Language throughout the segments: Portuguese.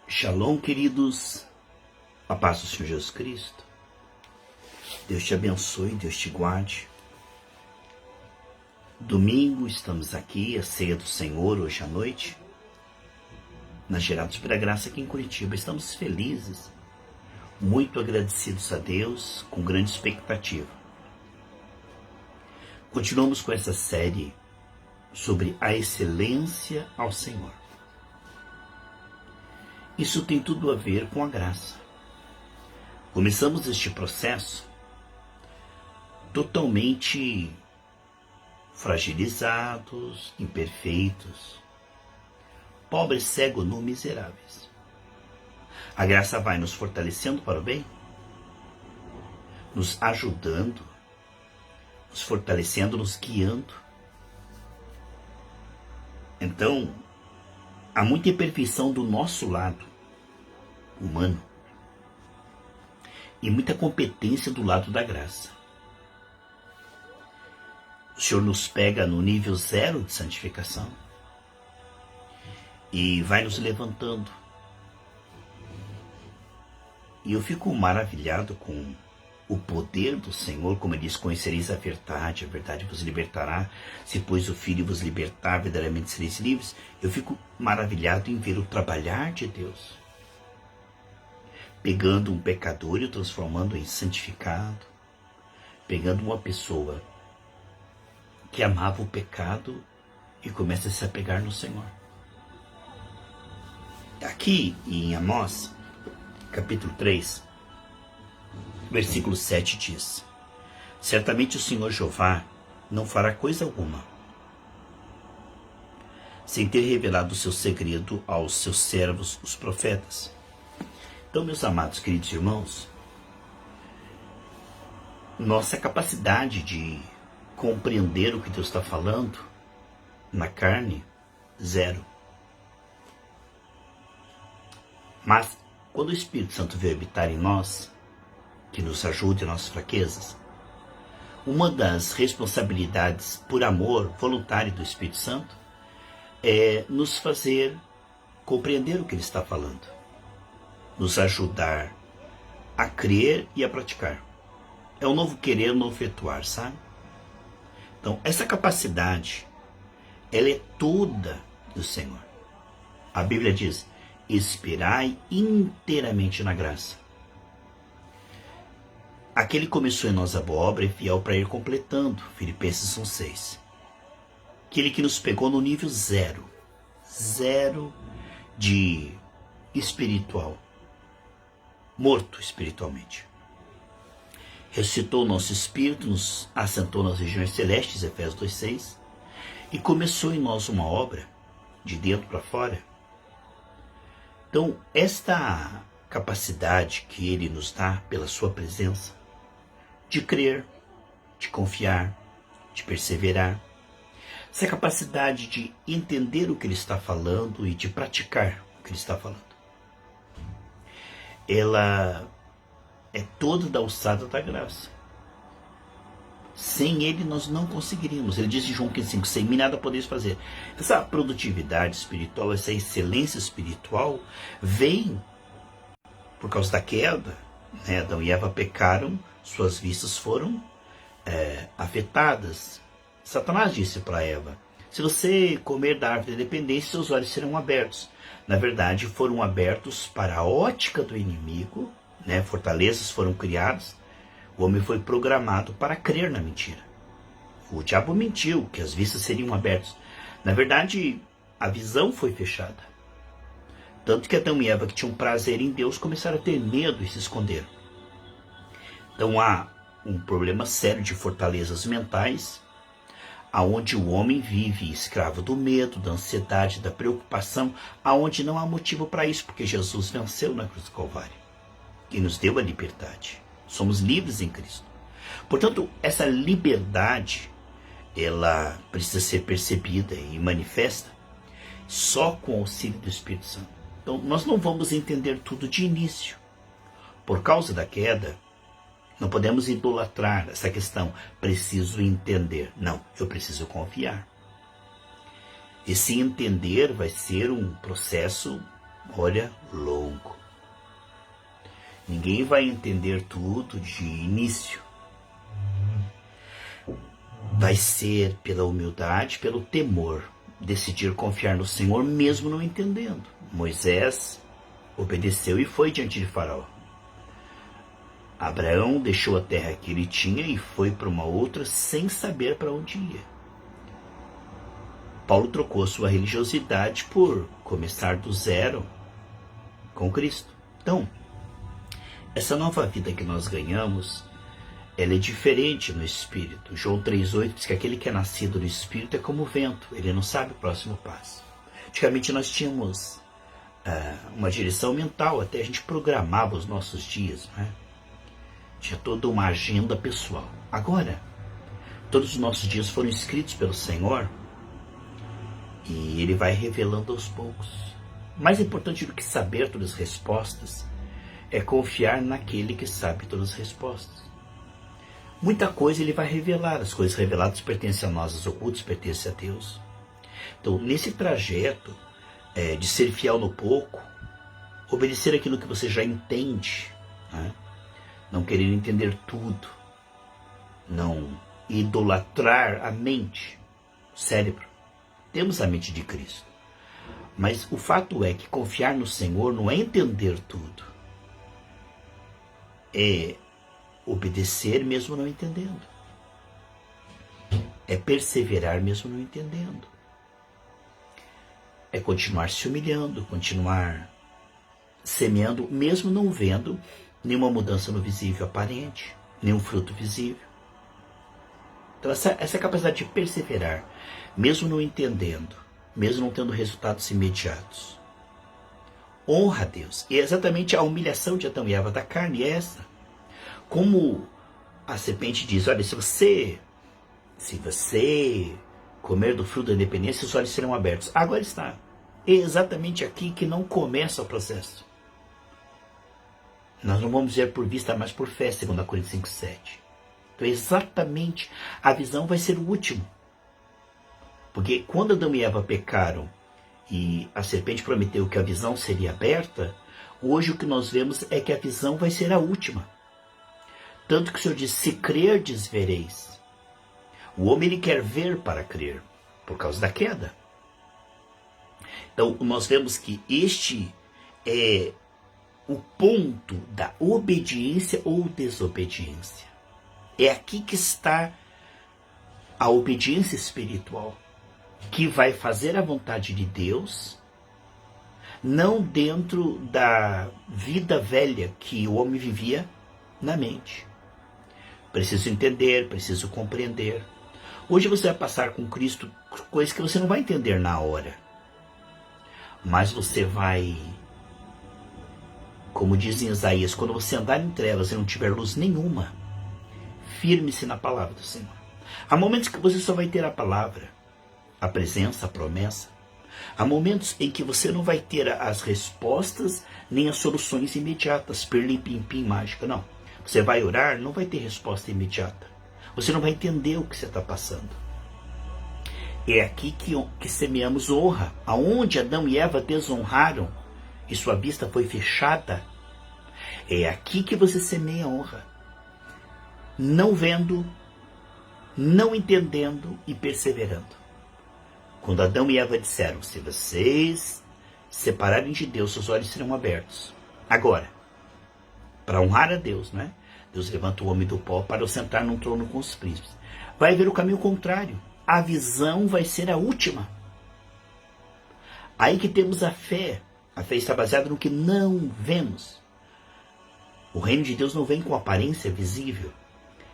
Shalom, queridos, a paz do Senhor Jesus Cristo. Deus te abençoe, Deus te guarde. Domingo estamos aqui, a ceia do Senhor, hoje à noite, na Gerados pela Graça aqui em Curitiba. Estamos felizes, muito agradecidos a Deus, com grande expectativa. Continuamos com essa série sobre a excelência ao Senhor. Isso tem tudo a ver com a graça. Começamos este processo totalmente fragilizados, imperfeitos, pobres, cegos, nu, miseráveis. A graça vai nos fortalecendo para o bem, nos ajudando, nos fortalecendo, nos guiando. Então, há muita imperfeição do nosso lado humano e muita competência do lado da graça. O Senhor nos pega no nível zero de santificação e vai nos levantando. E eu fico maravilhado com o poder do Senhor, como ele diz: conhecereis a verdade vos libertará. Se pois o Filho vos libertar, verdadeiramente sereis livres. Eu fico maravilhado em ver o trabalhar de Deus, pegando um pecador e o transformando em santificado, pegando uma pessoa que amava o pecado e começa a se apegar no Senhor. Aqui em Amós, capítulo 3, versículo 7 diz: certamente o Senhor Jeová não fará coisa alguma sem ter revelado o seu segredo aos seus servos, os profetas. Então, meus amados, queridos irmãos, nossa capacidade de compreender o que Deus está falando na carne, zero. Mas quando o Espírito Santo veio habitar em nós, que nos ajude em nossas fraquezas, uma das responsabilidades por amor voluntário do Espírito Santo é nos fazer compreender o que ele está falando, nos ajudar a crer e a praticar. É o novo querer, o novo efetuar, sabe? Então, essa capacidade, ela é toda do Senhor. A Bíblia diz: esperai inteiramente na graça. Aquele que começou em nós a boa obra é fiel para ir completando. Filipenses 1,6. Aquele que nos pegou no nível zero de espiritual, morto espiritualmente, ressuscitou o nosso espírito, nos assentou nas regiões celestes, Efésios 2,6, e começou em nós uma obra, de dentro para fora. Então, esta capacidade que ele nos dá pela sua presença, de crer, de confiar, de perseverar, essa capacidade de entender o que ele está falando e de praticar o que ele está falando, ela é toda da alçada da graça. Sem ele nós não conseguiríamos. Ele diz em João 15,5: sem mim nada podeis fazer. Essa produtividade espiritual, essa excelência espiritual vem por causa da queda, né? Adão e Eva pecaram, suas vistas foram afetadas. Satanás disse para Eva: se você comer da árvore da dependência, seus olhos serão abertos. Na verdade, foram abertos para a ótica do inimigo, né? Fortalezas foram criadas. O homem foi programado para crer na mentira. O diabo mentiu que as vistas seriam abertas. Na verdade, a visão foi fechada. Tanto que Adão e Eva, que tinham prazer em Deus, começaram a ter medo e se esconderam. Então há um problema sério de fortalezas mentais, aonde o homem vive escravo do medo, da ansiedade, da preocupação, aonde não há motivo para isso, porque Jesus venceu na cruz do Calvário e nos deu a liberdade. Somos livres em Cristo. Portanto, essa liberdade, ela precisa ser percebida e manifesta só com o auxílio do Espírito Santo. Então, nós não vamos entender tudo de início. Por causa da queda, não podemos idolatrar essa questão. Preciso entender. Não, eu preciso confiar. Esse entender vai ser um processo olha, longo. Ninguém vai entender tudo de início. Vai ser pela humildade, pelo temor, decidir confiar no Senhor mesmo não entendendo. Moisés obedeceu e foi diante de Faraó. Abraão deixou a terra que ele tinha e foi para uma outra sem saber para onde ia. Paulo trocou sua religiosidade por começar do zero com Cristo. Então, essa nova vida que nós ganhamos, ela é diferente no Espírito. João 3,8 diz que aquele que é nascido no Espírito é como o vento, ele não sabe o próximo passo. Antigamente nós tínhamos uma direção mental, até a gente programava os nossos dias, né? Tinha toda uma agenda pessoal. Agora, todos os nossos dias foram escritos pelo Senhor e Ele vai revelando aos poucos. Mais importante do que saber todas as respostas é confiar naquele que sabe todas as respostas. Muita coisa Ele vai revelar, as coisas reveladas pertencem a nós, as ocultas pertencem a Deus. Então, nesse trajeto de ser fiel no pouco, obedecer aquilo que você já entende, né? Não querer entender tudo, não idolatrar a mente, o cérebro. Temos a mente de Cristo. Mas o fato é que confiar no Senhor não é entender tudo. É obedecer mesmo não entendendo. É perseverar mesmo não entendendo. É continuar se humilhando, continuar semeando, mesmo não vendo nenhuma mudança no visível aparente, nenhum fruto visível. Então essa capacidade de perseverar, mesmo não entendendo, mesmo não tendo resultados imediatos, honra a Deus. E é exatamente a humilhação de Adão e Eva da carne é essa. Como a serpente diz, olha, se você comer do fruto da independência, os olhos serão abertos. Agora está. É exatamente aqui que não começa o processo. Nós não vamos ver por vista, mas por fé, segundo a Coríntios 5,7. Então, exatamente, a visão vai ser o último. Porque quando Adão e Eva pecaram e a serpente prometeu que a visão seria aberta, hoje o que nós vemos é que a visão vai ser a última. Tanto que o Senhor diz, se crerdes, vereis. O homem ele quer ver para crer, por causa da queda. Então, nós vemos que este é o ponto da obediência ou desobediência. É aqui que está a obediência espiritual, que vai fazer a vontade de Deus, não dentro da vida velha que o homem vivia na mente. Preciso entender, preciso compreender. Hoje você vai passar com Cristo coisas que você não vai entender na hora. Mas você vai, como diz em Isaías, quando você andar em trevas e não tiver luz nenhuma, firme-se na palavra do Senhor. Há momentos que você só vai ter a palavra, a presença, a promessa. Há momentos em que você não vai ter as respostas nem as soluções imediatas, pirlim-pim-pim, mágica, não. Você vai orar, não vai ter resposta imediata. Você não vai entender o que você está passando. É aqui que semeamos honra. Aonde Adão e Eva desonraram e sua vista foi fechada, é aqui que você semeia honra. Não vendo, não entendendo e perseverando. Quando Adão e Eva disseram, se vocês separarem de Deus, seus olhos serão abertos. Agora, para honrar a Deus, né? Deus levanta o homem do pó para o sentar num trono com os príncipes. Vai haver o caminho contrário. A visão vai ser a última. Aí que temos a fé. A fé está baseada no que não vemos. O reino de Deus não vem com aparência visível.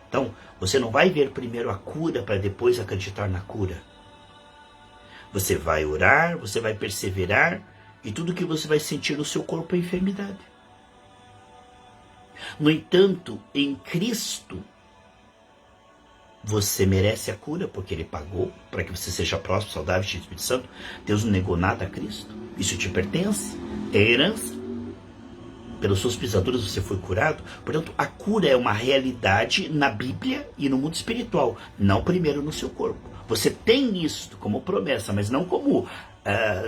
Então, você não vai ver primeiro a cura para depois acreditar na cura. Você vai orar, você vai perseverar e tudo que você vai sentir no seu corpo é enfermidade. No entanto, em Cristo, você merece a cura, porque Ele pagou para que você seja próspero, saudável, cheio do Espírito Santo. Deus não negou nada a Cristo. Isso te pertence, é herança. Pelas suas pisaduras você foi curado. Portanto, a cura é uma realidade na Bíblia e no mundo espiritual, não primeiro no seu corpo. Você tem isso como promessa, mas não como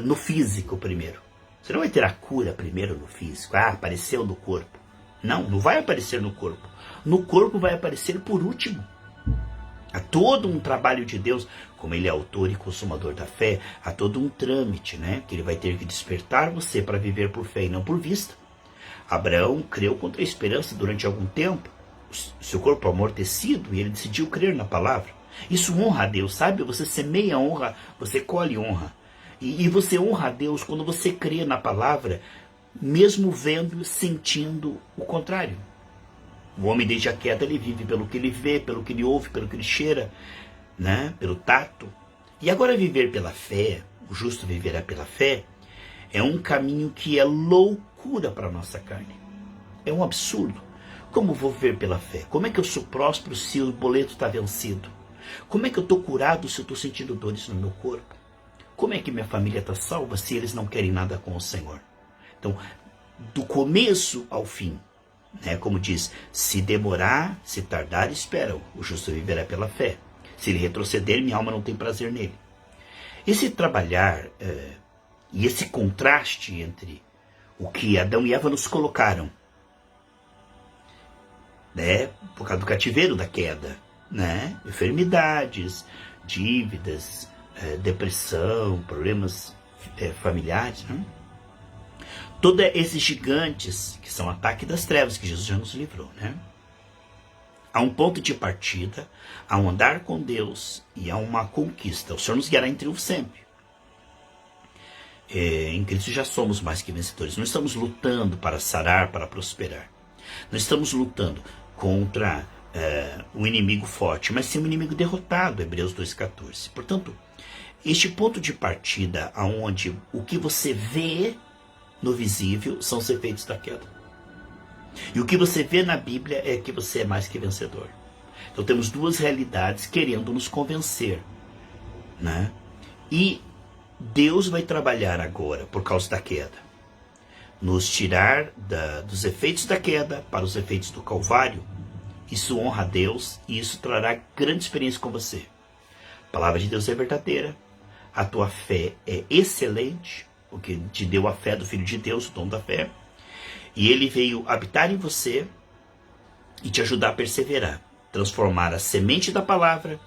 no físico primeiro. Você não vai ter a cura primeiro no físico. Ah, apareceu no corpo. Não, não vai aparecer no corpo. No corpo vai aparecer por último. Há todo um trabalho de Deus, como Ele é autor e consumador da fé, há todo um trâmite, né? Que Ele vai ter que despertar você para viver por fé e não por vista. Abraão creu contra a esperança durante algum tempo. Seu corpo amortecido, e ele decidiu crer na palavra. Isso honra a Deus, sabe? Você semeia honra, você colhe honra. E você honra a Deus quando você crê na palavra, mesmo vendo, sentindo o contrário. O homem desde a queda, ele vive pelo que ele vê, pelo que ele ouve, pelo que ele cheira, né? Pelo tato. E agora viver pela fé, o justo viverá pela fé, é um caminho que é loucura para a nossa carne. É um absurdo. Como vou viver pela fé? Como é que eu sou próspero se o boleto está vencido? Como é que eu estou curado se eu estou sentindo dores no meu corpo? Como é que minha família está salva se eles não querem nada com o Senhor? Então, do começo ao fim, né, como diz, se demorar, se tardar, espera, o justo viverá pela fé. Se ele retroceder, minha alma não tem prazer nele. Esse trabalhar e esse contraste entre o que Adão e Eva nos colocaram, né, por causa do cativeiro da queda, né, enfermidades, dívidas, depressão, problemas familiares, né? Todos esses gigantes que são ataque das trevas que Jesus já nos livrou, né? Há um ponto de partida, há um andar com Deus e há uma conquista. O Senhor nos guiará em triunfo sempre. Em Cristo já somos mais que vencedores. Não estamos lutando para sarar, para prosperar. Não estamos lutando contra um inimigo forte, mas sim um inimigo derrotado, Hebreus 2,14. Portanto, este ponto de partida, onde o que você vê no visível são os efeitos da queda. E o que você vê na Bíblia é que você é mais que vencedor. Então temos duas realidades querendo nos convencer, né? E Deus vai trabalhar agora, por causa da queda, nos tirar dos efeitos da queda para os efeitos do Calvário. Isso honra a Deus e isso trará grande experiência com você. A palavra de Deus é verdadeira. A tua fé é excelente, porque te deu a fé do Filho de Deus, o dom da fé. E ele veio habitar em você e te ajudar a perseverar, transformar a semente da palavra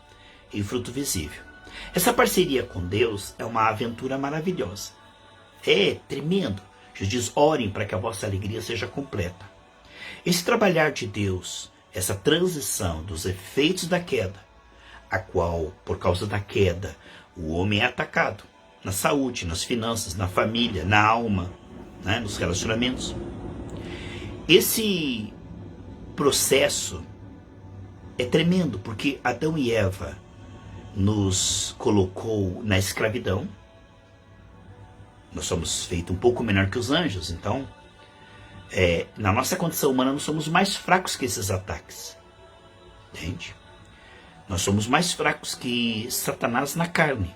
em fruto visível. Essa parceria com Deus é uma aventura maravilhosa. É tremendo. Jesus diz, orem para que a vossa alegria seja completa. Esse trabalhar de Deus, essa transição dos efeitos da queda, a qual, por causa da queda, o homem é atacado na saúde, nas finanças, na família, na alma, né, nos relacionamentos. Esse processo é tremendo, porque Adão e Eva nos colocou na escravidão. Nós somos feitos um pouco menor que os anjos, então, na nossa condição humana, nós somos mais fracos que esses ataques. Entende? Nós somos mais fracos que Satanás na carne.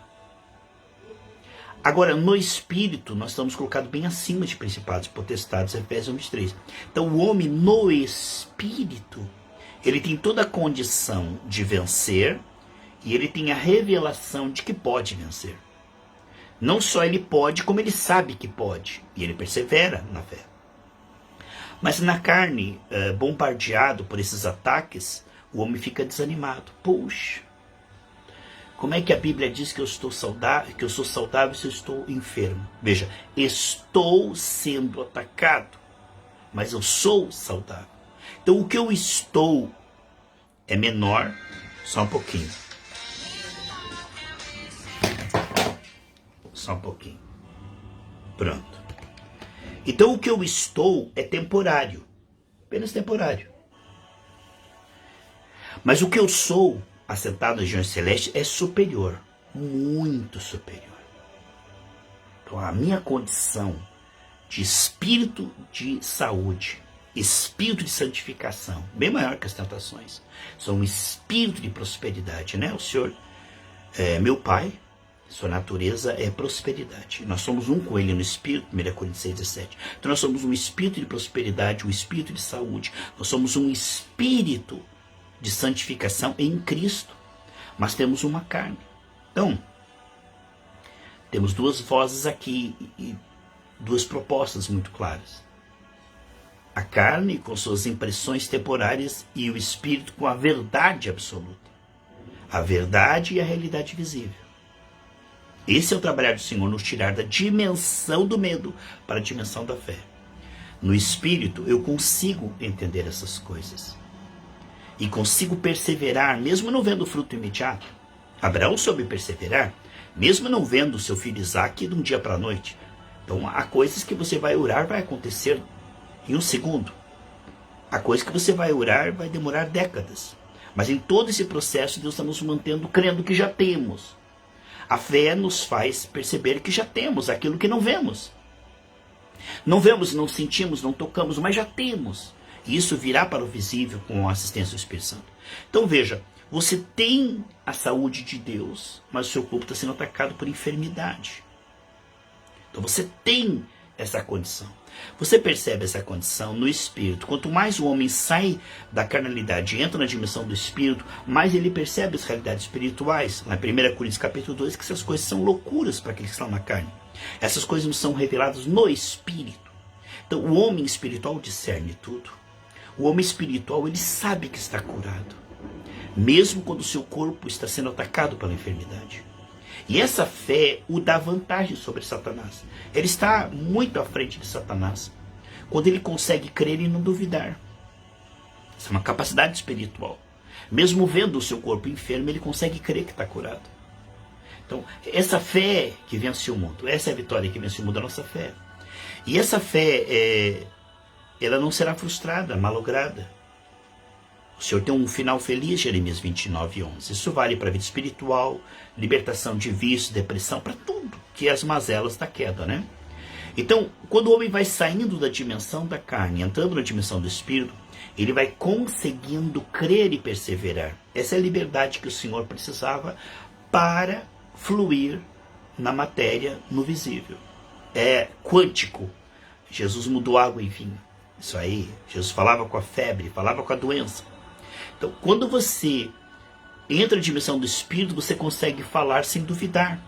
Agora, no espírito, nós estamos colocados bem acima de principados e potestades, Efésios 23. Então, o homem no espírito, ele tem toda a condição de vencer e ele tem a revelação de que pode vencer. Não só ele pode, como ele sabe que pode. E ele persevera na fé. Mas na carne, bombardeado por esses ataques, o homem fica desanimado. Puxa, como é que a Bíblia diz que eu estou saudável, que eu sou saudável se eu estou enfermo? Veja, estou sendo atacado, mas eu sou saudável. Então o que eu estou é menor, só um pouquinho. Só um pouquinho. Pronto. Então o que eu estou é temporário, apenas temporário. Mas o que eu sou, assentado na região celeste, é superior, muito superior. Então a minha condição de espírito de saúde, espírito de santificação, bem maior que as tentações, sou um espírito de prosperidade, né? O Senhor é meu Pai, sua natureza é prosperidade. Nós somos um com Ele no espírito, 1 Coríntios 6,17. Então nós somos um espírito de prosperidade, um espírito de saúde, nós somos um espírito de santificação em Cristo, mas temos uma carne. Então, temos duas vozes aqui, e duas propostas muito claras. A carne com suas impressões temporárias e o espírito com a verdade absoluta. A verdade e a realidade visível. Esse é o trabalhar do Senhor, nos tirar da dimensão do medo para a dimensão da fé. No espírito eu consigo entender essas coisas. E consigo perseverar, mesmo não vendo o fruto imediato. Abraão soube perseverar, mesmo não vendo o seu filho Isaque de um dia para a noite. Então há coisas que você vai orar, vai acontecer em um segundo. Há coisas que você vai orar, vai demorar décadas. Mas em todo esse processo, Deus está nos mantendo crendo que já temos. A fé nos faz perceber que já temos aquilo que não vemos. Não vemos, não sentimos, não tocamos, mas já temos. E isso virá para o visível com a assistência do Espírito Santo. Então veja, você tem a saúde de Deus, mas o seu corpo está sendo atacado por enfermidade. Então você tem essa condição. Você percebe essa condição no Espírito. Quanto mais o homem sai da carnalidade e entra na dimensão do Espírito, mais ele percebe as realidades espirituais. Na 1 Coríntios capítulo 2, que essas coisas são loucuras para aqueles que estão na carne. Essas coisas não são reveladas no Espírito. Então o homem espiritual discerne tudo. O homem espiritual, ele sabe que está curado, mesmo quando o seu corpo está sendo atacado pela enfermidade. E essa fé o dá vantagem sobre Satanás. Ele está muito à frente de Satanás, quando ele consegue crer e não duvidar. Essa é uma capacidade espiritual. Mesmo vendo o seu corpo enfermo, ele consegue crer que está curado. Então, essa fé que vence o mundo, essa é a vitória que vence o mundo, a nossa fé. E essa fé, ela não será frustrada, malograda. O Senhor tem um final feliz, Jeremias 29:11. Isso vale para a vida espiritual, libertação de vício, depressão, para tudo, que é as mazelas da queda, né? Então, quando o homem vai saindo da dimensão da carne, entrando na dimensão do espírito, ele vai conseguindo crer e perseverar. Essa é a liberdade que o Senhor precisava para fluir na matéria, no visível. É quântico. Jesus mudou água em vinho. Isso aí, Jesus falava com a febre, falava com a doença. Então, quando você entra na dimensão do Espírito, você consegue falar sem duvidar.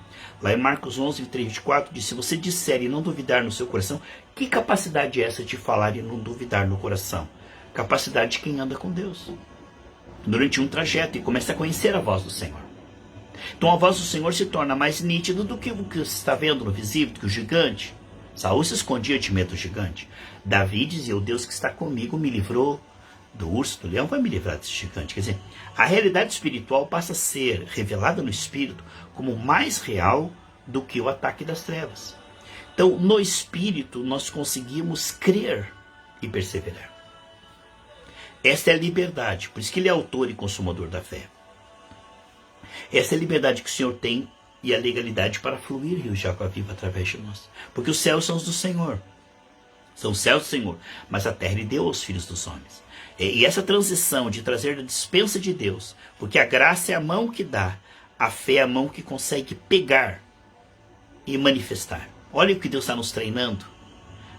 Lá em Marcos 11, 3-4, diz, se você disser e não duvidar no seu coração, que capacidade é essa de falar e não duvidar no coração? Capacidade de quem anda com Deus. Durante um trajeto e começa a conhecer a voz do Senhor. Então a voz do Senhor se torna mais nítida do que o que você está vendo no visível, do que o gigante. Saul se escondia de medo do gigante. Davi dizia, o Deus que está comigo me livrou do urso, do leão, vai me livrar desse gigante. Quer dizer, a realidade espiritual passa a ser revelada no Espírito como mais real do que o ataque das trevas. Então, no Espírito, nós conseguimos crer e perseverar. Esta é a liberdade, por isso que ele é autor e consumador da fé. Essa é a liberdade que o Senhor tem e a legalidade para fluir rio de água viva através de nós. Porque os céus são os do Senhor. São os céus do Senhor, mas a terra ele deu aos filhos dos homens. E essa transição de trazer a dispensa de Deus, porque a graça é a mão que dá, a fé é a mão que consegue pegar e manifestar. Olha o que Deus está nos treinando,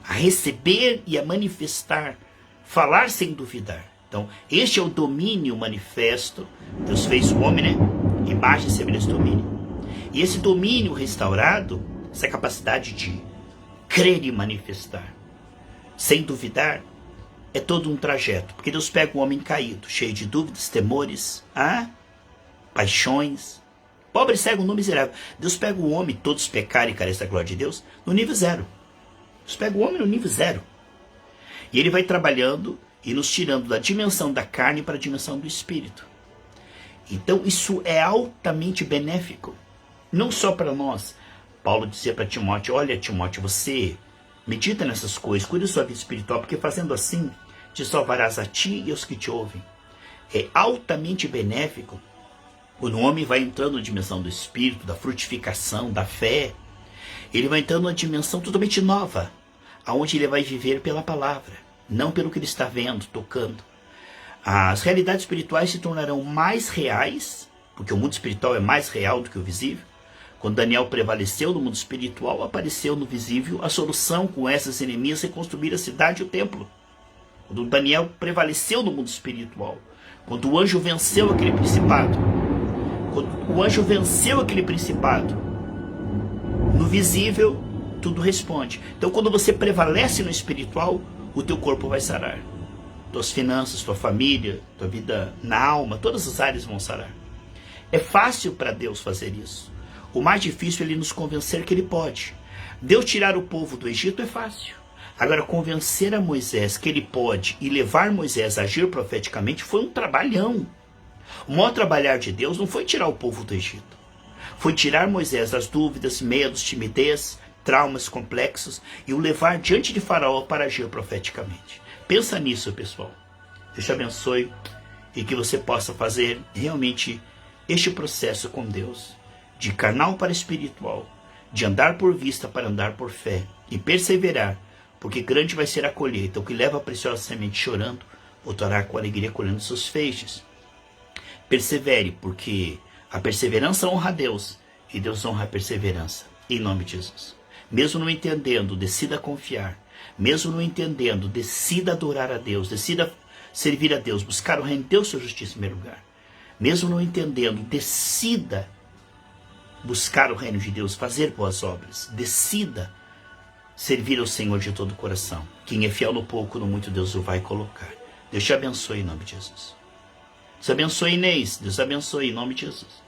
a receber e a manifestar, falar sem duvidar. Então, este é o domínio manifesto. Deus fez o homem, né? Imagem e semelhança do domínio. E esse domínio restaurado, essa capacidade de crer e manifestar, sem duvidar, é todo um trajeto. Porque Deus pega um homem caído, cheio de dúvidas, temores, paixões, pobre, cego, nu, miserável. Deus pega o homem, todos pecaram e carecem da glória de Deus, no nível zero. Deus pega o homem no nível zero. E ele vai trabalhando e nos tirando da dimensão da carne para a dimensão do espírito. Então isso é altamente benéfico. Não só para nós. Paulo dizia para Timóteo, olha Timóteo, você medita nessas coisas, cuida da sua vida espiritual, porque fazendo assim, te salvarás a ti e aos que te ouvem. É altamente benéfico quando o homem vai entrando na dimensão do espírito, da frutificação, da fé. Ele vai entrando numa dimensão totalmente nova, aonde ele vai viver pela palavra, não pelo que ele está vendo, tocando. As realidades espirituais se tornarão mais reais, porque o mundo espiritual é mais real do que o visível. Quando Daniel prevaleceu no mundo espiritual, apareceu no visível a solução com essas inimigas reconstruir a cidade e o templo. Quando Daniel prevaleceu no mundo espiritual, quando o anjo venceu aquele principado, no visível tudo responde. Então, quando você prevalece no espiritual, o teu corpo vai sarar. Tuas finanças, tua família, tua vida na alma, todas as áreas vão sarar. É fácil para Deus fazer isso. O mais difícil é Ele nos convencer que Ele pode. Deus tirar o povo do Egito é fácil. Agora, convencer a Moisés que Ele pode e levar Moisés a agir profeticamente foi um trabalhão. O maior trabalhar de Deus não foi tirar o povo do Egito. Foi tirar Moisés das dúvidas, medos, timidez, traumas complexos e o levar diante de Faraó para agir profeticamente. Pensa nisso, pessoal. Deus te abençoe e que você possa fazer realmente este processo com Deus, de carnal para espiritual, de andar por vista para andar por fé e perseverar, porque grande vai ser a colheita. O que leva a preciosa semente chorando, voltará com alegria colhendo seus feixes. Persevere, porque a perseverança honra a Deus e Deus honra a perseverança, em nome de Jesus. Mesmo não entendendo, decida confiar. Mesmo não entendendo, decida adorar a Deus, decida servir a Deus, buscar o reino de Deus, sua justiça em primeiro lugar. Mesmo não entendendo, decida buscar o reino de Deus, fazer boas obras. Decida servir ao Senhor de todo o coração. Quem é fiel no pouco, no muito, Deus o vai colocar. Deus te abençoe em nome de Jesus. Deus abençoe, Inês. Deus abençoe em nome de Jesus.